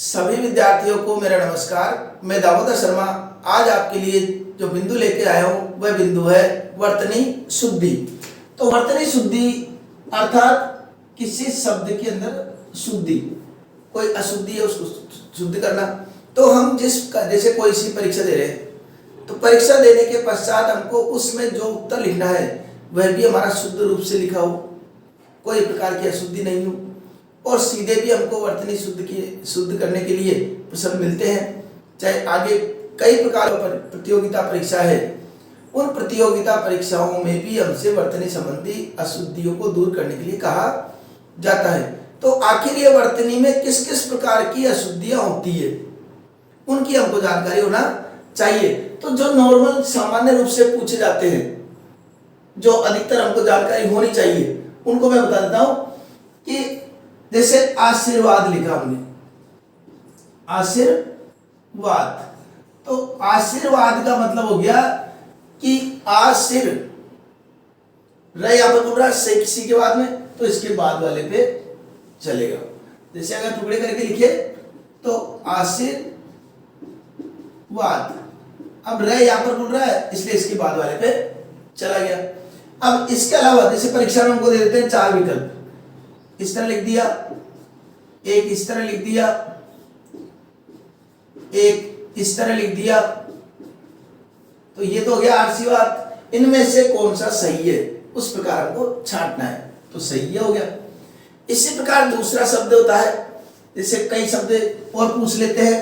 सभी विद्यार्थियों को मेरा नमस्कार। मैं दामोदर शर्मा आज आपके लिए जो बिंदु लेके आया हूँ वह बिंदु है वर्तनी शुद्धि। तो वर्तनी शुद्धि अर्थात किसी शब्द के अंदर शुद्धि, कोई अशुद्धि है उसको शुद्ध करना। तो हम जैसे कोई सी परीक्षा दे रहे हैं तो परीक्षा देने के पश्चात हमको उसमें जो उत्तर लिखना है वह भी हमारा शुद्ध रूप से लिखा हो, कोई प्रकार की अशुद्धि नहीं हो, और सीधे भी हमको वर्तनी शुद्ध करने के लिए प्रश्न मिलते हैं। चाहे आगे कई प्रकार की प्रतियोगिता परीक्षा है, उन प्रतियोगिता परीक्षाओं में भी हमसे वर्तनी संबंधी अशुद्धियों को दूर करने के लिए कहा जाता है। तो आखिर ये वर्तनी में किस किस प्रकार की अशुद्धियां होती है उनकी हमको जानकारी होना चाहिए। तो जो नॉर्मल सामान्य रूप से पूछे जाते हैं, जो अधिकतर हमको जानकारी होनी चाहिए, उनको मैं बता देता हूं कि जैसे आशीर्वाद लिखा हमने, आशीर्वाद, तो आशीर्वाद का मतलब हो गया कि आशीर रह यहाँ पर बोल रहा है किसी के बाद में, तो इसके बाद वाले पे चलेगा। जैसे अगर टुकड़े करके लिखे तो आशीर्वाद, अब रह यहाँ पर बोल रहा है इसलिए इसके बाद वाले पे चला गया। अब इसके अलावा जैसे परीक्षा में हमको दे देते हैं 4 विकल्प, इस तरह लिख दिया, एक इस तरह लिख दिया, एक इस तरह लिख दिया, तो ये तो हो गया आशीर्वाद। इनमें से कौन सा सही है उस प्रकार को छांटना है, तो सही हो गया। इसी प्रकार दूसरा शब्द होता है, जैसे कई शब्द और पूछ लेते हैं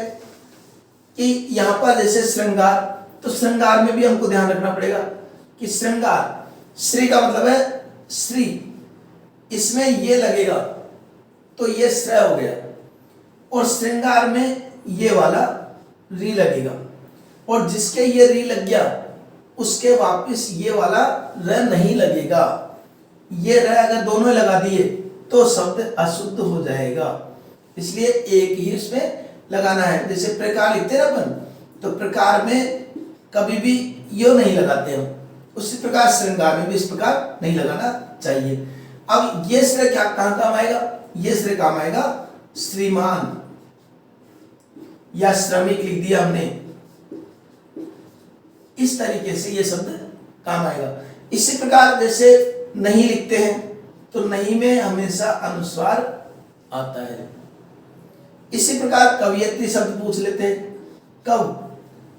कि यहां पर जैसे श्रृंगार, तो श्रृंगार में भी हमको ध्यान रखना पड़ेगा कि श्रृंगार, श्री का मतलब है श्री, इसमें ये लगेगा तो ये श्र हो गया, और श्रृंगार में ये वाला री लगेगा, और जिसके ये री लग गया उसके वापस ये वाला र नहीं लगेगा। ये र अगर दोनों लगा दिए तो शब्द अशुद्ध हो जाएगा, इसलिए एक ही उसमें लगाना है। जैसे प्रकार लिखते हैं अपन, तो प्रकार में कभी भी यो नहीं लगाते हम, उसी प्रकार श्रृंगार में भी इस प्रकार नहीं लगाना चाहिए। अब ये श्रेय क्या कहां काम आएगा, ये श्रेय काम आएगा श्रीमान या श्रमिक लिख दिया हमने, इस तरीके से ये शब्द काम आएगा। इसी प्रकार जैसे नहीं लिखते हैं तो नहीं में हमेशा अनुस्वार आता है। इसी प्रकार कवयत्री शब्द पूछ लेते हैं, कव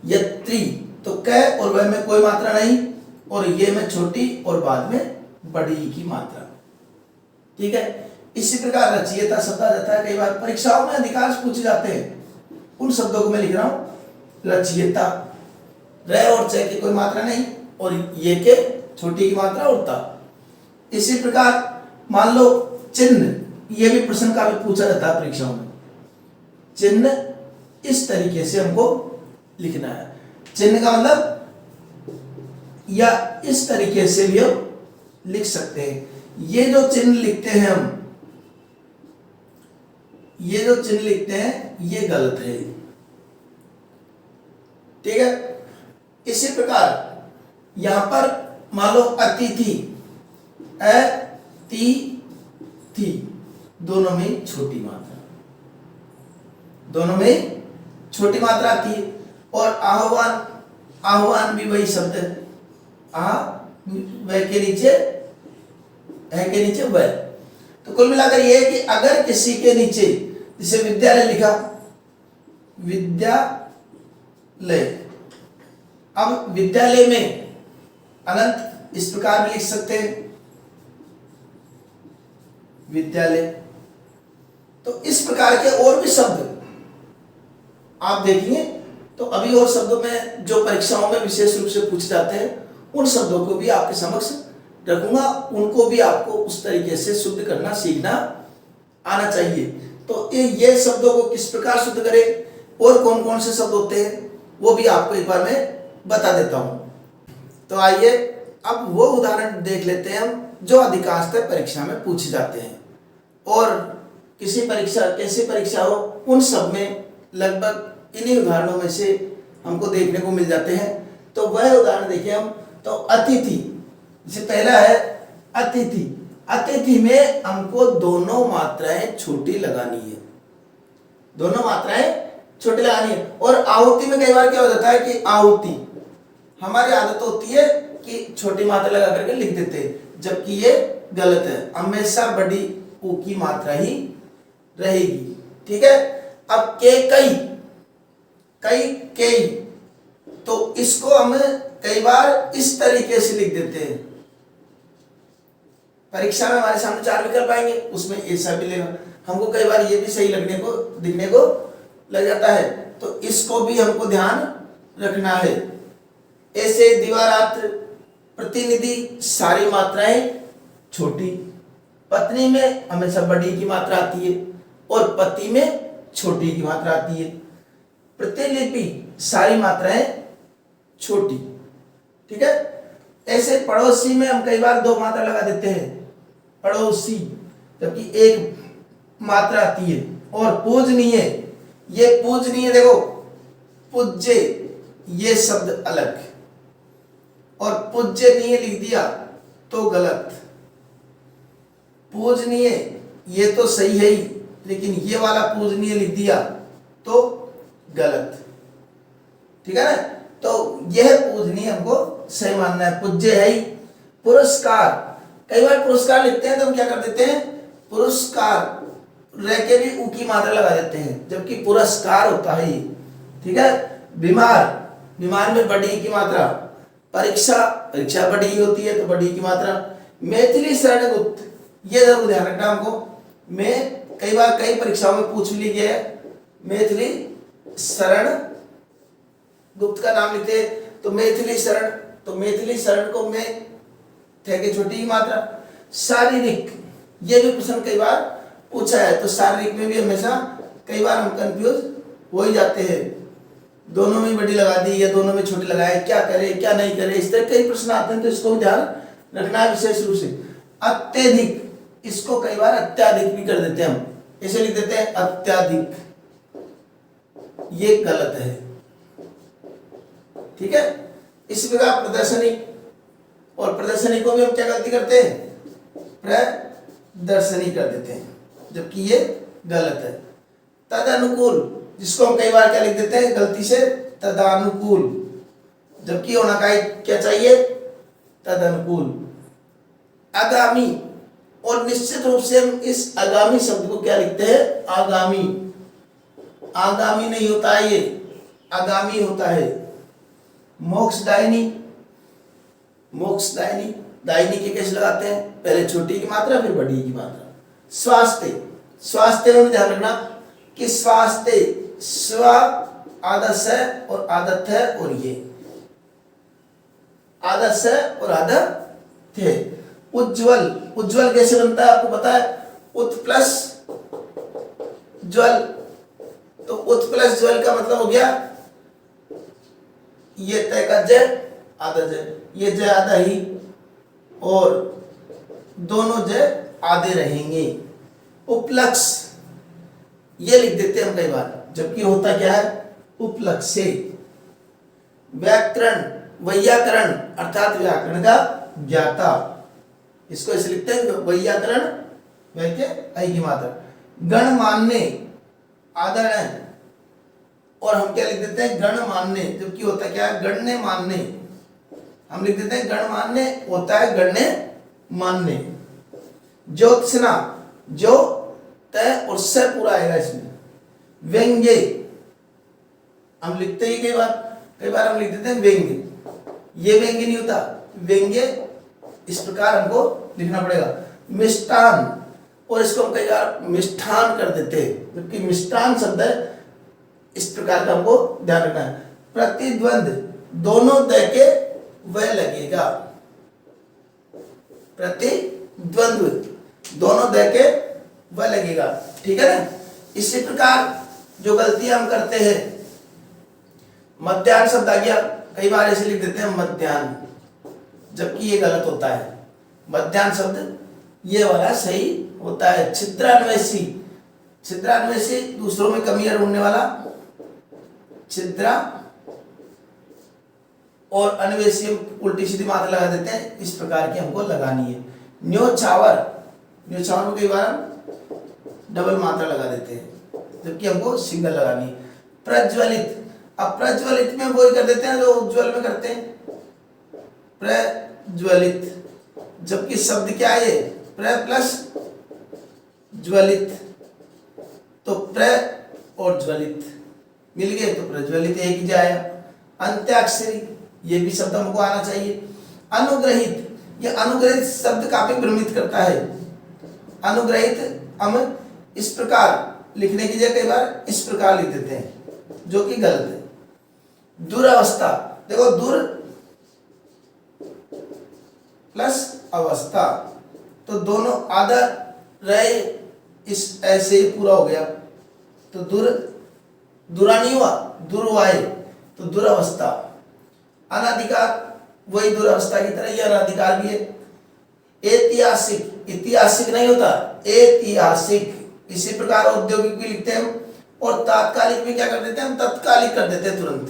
यत्री, तो क और वह में कोई मात्रा नहीं, और ये में छोटी और बाद में बड़ी की मात्रा, ठीक है। इसी प्रकार रचयिता शब्द आ जाता है, कई बार परीक्षाओं में अधिकांश पूछे जाते हैं, उन शब्दों को मैं लिख रहा हूं। रचयिता, र और च की कोई मात्रा नहीं, और ये के छोटी की मात्रा उड़ता। इसी प्रकार मान लो चिन्ह, ये भी प्रश्न का भी पूछा जाता है परीक्षाओं में। चिन्ह इस तरीके से हमको लिखना है, चिन्ह का मतलब या इस तरीके से भी हम लिख सकते हैं। ये जो चिन्ह लिखते हैं हम, ये जो चिन्ह लिखते हैं ये गलत है, ठीक है। इसी प्रकार यहां पर मान लो अतिथि, थी, दोनों में छोटी मात्रा, दोनों में छोटी मात्रा आती है। और आह्वान, आह्वान भी वही शब्द है, वह के नीचे है, के नीचे वह। तो कुल मिलाकर यह है कि अगर किसी के नीचे जैसे विद्यालय लिखा, विद्यालय, अब विद्यालय में अनंत इस प्रकार भी लिख सकते हैं, विद्यालय। तो इस प्रकार के और भी शब्द आप देखिए, तो अभी और शब्दों में जो परीक्षाओं में विशेष रूप से पूछे जाते हैं उन शब्दों को भी आपके समक्ष रखूंगा, उनको भी आपको उस तरीके से शुद्ध करना सीखना आना चाहिए। तो ये शब्दों को किस प्रकार शुद्ध करें और कौन कौन से शब्द होते हैं वो भी आपको एक बार मैं बता देता हूं। तो आइए अब वो उदाहरण देख लेते हैं हम जो अधिकांशतः परीक्षा में पूछे जाते हैं, और किसी परीक्षा कैसी परीक्षा हो उन सब में लगभग इन्हीं उदाहरणों में से हमको देखने को मिल जाते हैं। तो वह उदाहरण देखिए हम, तो अतिथि, जैसे पहला है अतिथि, अतिथि में हमको दोनों मात्राएं छोटी लगानी है, दोनों मात्राएं छोटी लगानी है। और आहुति में कई बार क्या हो जाता है कि आहुति हमारी आदत होती है कि छोटी मात्रा लगा करके लिख देते हैं, जबकि ये गलत है। हमेशा बड़ी ऊ की मात्रा ही रहेगी। ठीक है। अब के कई कई कई, तो इसको हम कई बार इस तरीके से लिख देते हैं। परीक्षा में हमारे सामने 4 विकल्प आएंगे, उसमें ऐसा भी लेगा, हमको कई बार ये भी सही लगने को दिखने को लग जाता है, तो इसको भी हमको ध्यान रखना है। ऐसे दीवारात प्रतिनिधि सारी मात्राएं छोटी, पत्नी में हमेशा बड़ी की मात्रा आती है और पति में छोटी की मात्रा आती है। प्रतिलिपि सारी मात्राएं छोटी। ठीक है। ऐसे पड़ोसी में हम कई बार 2 मात्रा लगा देते हैं, पड़ोसी, जबकि एक मात्रा आती है। और पूजनीय, ये पूजनीय देखो, पूज्य ये शब्द अलग, और पूज्यनीय लिख दिया तो गलत। पूजनीय ये तो सही है ही, लेकिन ये वाला पूजनीय लिख दिया तो गलत। ठीक है ना। तो यह पूजनीय हमको सही मानना है, पूज्य है ही। पुरस्कार, कई बार पुरस्कार लिखते हैं तो हम क्या कर देते हैं, पुरस्कार रह के भी ऊ की मात्रा लगा देते हैं, जबकि पुरस्कार होता है। ठीक है। बीमार, बीमार में बड़ी की मात्रा। परीक्षा, परीक्षा बड़ी ही होती है तो बड़ी की मात्रा। मैथिली शरण गुप्त, ये जरूर ध्यान रखना हमको। मैं कई बार कई परीक्षाओं में पूछ ली गया है, मैथिली शरण गुप्त का नाम लिखते हैं तो मैथिली शरण, तो मैथिली शरण को मैं थे के छोटी की मात्रा। शारीरिक, ये भी प्रश्न कई बार पूछा है, तो शारीरिक में भी हमेशा कई बार हम कंफ्यूज हो ही जाते हैं, दोनों में बड़ी लगा दी या दोनों में छोटी लगाए, क्या करे क्या नहीं करे, इस तरह कई प्रश्न आते हैं, तो इसको ध्यान रखना है विशेष रूप से। अत्यधिक, इसको कई बार अत्याधिक भी कर देते हैं हम, ऐसे लिख देते हैं अत्याधिक, ये गलत है। ठीक है। इसी प्रकार प्रदर्शनी, और प्रदर्शनी को भी हम क्या गलती करते हैं, प्रदर्शनी कर देते हैं, जबकि ये गलत है। तदनुकूल, जिसको हम कई बार क्या लिख देते हैं गलती से, तदानुकूल, जबकि होना क्या चाहिए, तदनुकूल। आगामी, और निश्चित रूप से हम इस आगामी शब्द को क्या लिखते हैं, आगामी। आगामी नहीं होता है ये, आगामी होता है। मोक्षदायिनी, मोक्षदायिनी, दायिनी के कैसे लगाते हैं, पहले छोटी की मात्रा फिर बड़ी की मात्रा। स्वास्थ्य, स्वास्थ्य में ध्यान रखना कि स्वास्थ्य, स्व आदर्श है और आदत है, और ये आदर्श है और आदत है। उज्जवल, उज्जवल कैसे बनता है आपको पता है, उत प्लस ज्वल, तो उत प्लस ज्वल का मतलब हो गया ये तय का जय आधा जय, ये जय आधा ही, और दोनों जय आधे रहेंगे। उपलक्ष, ये लिख देते हैं हम कई बार, जबकि होता क्या है, उपलक्ष्य। व्याकरण, वैयाकरण अर्थात व्याकरण का ज्ञाता, इसको ऐसे लिखते हैं वैयाकरण, वैके आई की मात्रा। गणमान्य, आदरण, और हम क्या लिख देते हैं गणमान्य, जबकि होता क्या है गण्य मान्य, हम लिख देते हैं गणमान्य, होता है गण्य मान्य। ज्योत्सना, जो तय और से पूरा आएगा इसमें। व्यंग्य, हम लिखते ही कई बार हम लिख देते हैं व्यंग्य, ये व्यंग्य नहीं होता, व्यंग्य इस प्रकार हमको लिखना पड़ेगा। मिष्टान, और इसको हम कई बार मिष्ठान कर देते हैं, जबकि मिष्टान शब्द है, इस प्रकार का हमको ध्यान रखना है। प्रतिद्वंद, दोनों द के वह लगेगा, प्रतिद्वंद्व दोनों द के वह लगेगा। ठीक है ना। इसी प्रकार जो गलतियां हम करते हैं, मध्याह्न शब्द आ गया, कई बार ऐसे लिख देते हैं मध्याह्न, जबकि ये गलत होता है। मध्याह्न शब्द ये वाला सही होता है। छिद्रान्वेषी, छिद्रान्वेषी दूसरों में कमियां ढूंढने वाला, छिद्रा और अन्वेषी उल्टी सीधी मात्रा लगा देते हैं, इस प्रकार की हमको लगानी है। न्योछावर, न्योछावर में कई बार डबल मात्रा लगा देते हैं, जबकि हमको सिंगल लगानी है। प्रज्वलित, अब प्रज्वलित में वही कर देते हैं जो उज्ज्वल में करते हैं, प्रज्वलित, जबकि शब्द क्या है, प्र प्लस ज्वलित, तो प्र और ज्वलित मिल गए तो प्रज्वलित एक ही जाएगा। अंत्याक्षरी, ये भी शब्द हमको आना चाहिए। अनुग्रहित, ये अनुग्रहित शब्द काफी भ्रमित करता है। अनुग्रहित हम इस प्रकार लिखने की जगह कई बार इस प्रकार लिख देते हैं, जो कि गलत है। दुरावस्था, देखो दुर प्लस अवस्था, तो दोनों आधा रहे, इस ऐसे ही पूरा हो गया, तो दुरा नहीं हुआ, दुर हुआ है, तो दुरावस्था। अनाधिकार, वही दुरावस्था की तरह ये अनाधिकार भी है। ऐतिहासिक, ऐतिहासिक नहीं होता, ऐतिहासिक, इसी प्रकार औद्योगिक भी लिखते हैं हम, और तात्कालिक में क्या कर देते हैं हम, तत्कालिक कर देते हैं तुरंत,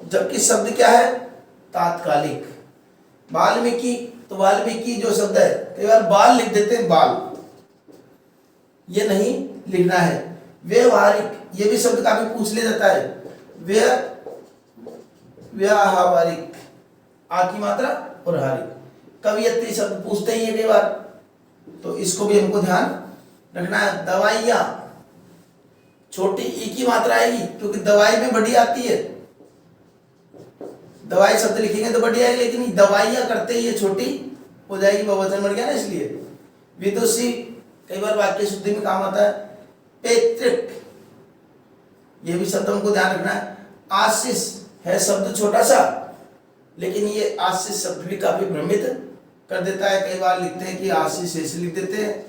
जबकि शब्द क्या है, तात्कालिक। वाल्मीकि, तो वाल्मीकि जो शब्द है कई बार बाल लिख देते हैं, बाल, ये नहीं लिखना है। व्यवहारिक, ये भी शब्द काफी पूछ लिया जाता है, व्यावहारिक, आ की मात्रा और हारिक, कवियत्री शब्द पूछते ही है कई बार, तो इसको भी हमको ध्यान रखना है। दवाइयाँ, छोटी ई की मात्रा आएगी क्योंकि दवाई में बड़ी आती है, दवाई शब्द लिखेंगे तो बड़ी आएगी, लेकिन दवाइयाँ करते ही ये छोटी हो जाएगी, बहुवचन बढ़ गया ना, इसलिए। विदुषी कई बार वाक्य शुद्धि में काम आता है। पैतृक, ये भी शब्द हमको ध्यान रखना है। आशीष है शब्द छोटा सा, लेकिन ये आशीष शब्द भी काफी भ्रमित कर देता है। कई बार लिखते हैं कि आशीष ऐसे लिख देते हैं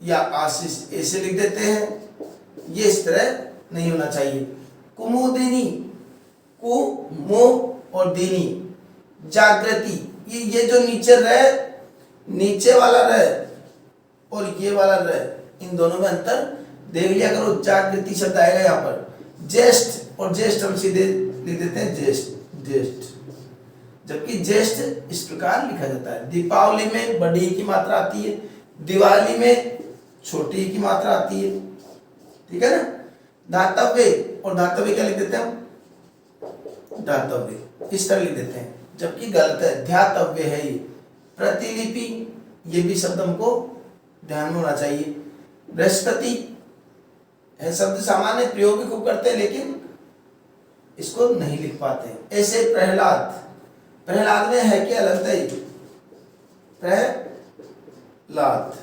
या आशीष ऐसे लिख देते हैं, ये इस तरह नहीं होना चाहिए। कुमुदिनी, कु मो और दिनी, जागृति, ये जो नीचे रह, नीचे वाला रह और ये वाला रह, इन दोनों में अंतर देख लिया करो। जागृति शब्द आएगा यहाँ पर। ज्येष्ठ, और ज्येष्ठ हम सीधे लिख देते हैं ज्येष्ठ, ज्येष्ठ, जबकि ज्येष्ठ इस प्रकार लिखा जाता है। दीपावली में बड़ी की मात्रा आती है, दिवाली में छोटी की मात्रा आती है, ठीक है ना। धातव्य, और धातव्य क्या लिख देते हैं हम, धातव्य, इस तरह लिख देते हैं, जबकि गलत है, ध्यातव्य है ये। प्रतिलिपि, ये भी शब्द हमको ध्यान में होना चाहिए। बृहस्पति है शब्द सामान्य प्रयोग भी खूब करते हैं, लेकिन इसको नहीं लिख पाते। ऐसे प्रहलाद, प्रहलाद में है क्या लगता है, प्रहलाद।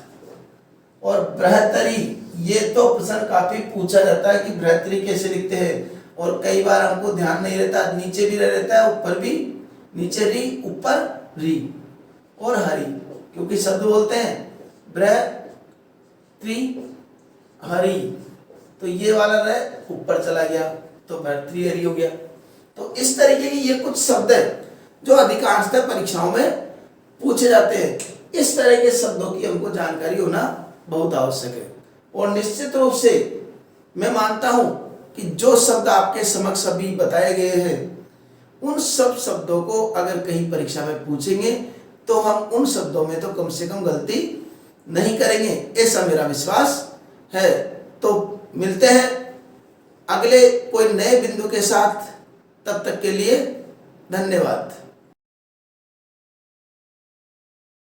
और बृहत्तरी, ये तो प्रश्न काफी पूछा जाता है कि बृहत्तरी कैसे लिखते हैं, और कई बार हमको ध्यान नहीं रहता, नीचे भी रहता है, ऊपर भी, नीचे री ऊपर री। और हरि, क्योंकि शब्द बोलते हैं बृहत्तरी हरि, तो ये वाला रह ऊपर चला गया, तो भर्तृहरि हरि हो गया। तो इस तरीके की ये कुछ शब्द है जो अधिकांशतः परीक्षाओं में पूछे जाते हैं। इस तरह के शब्दों की हमको जानकारी होना बहुत आवश्यक है। और निश्चित रूप से मैं मानता हूं कि जो शब्द आपके समक्ष अभी बताए गए हैं, उन सब शब्दों को अगर कहीं परीक्षा में पूछेंगे तो हम उन शब्दों में तो कम से कम गलती नहीं करेंगे, ऐसा मेरा विश्वास है। तो मिलते हैं अगले कोई नए बिंदु के साथ, तब तक के लिए धन्यवाद।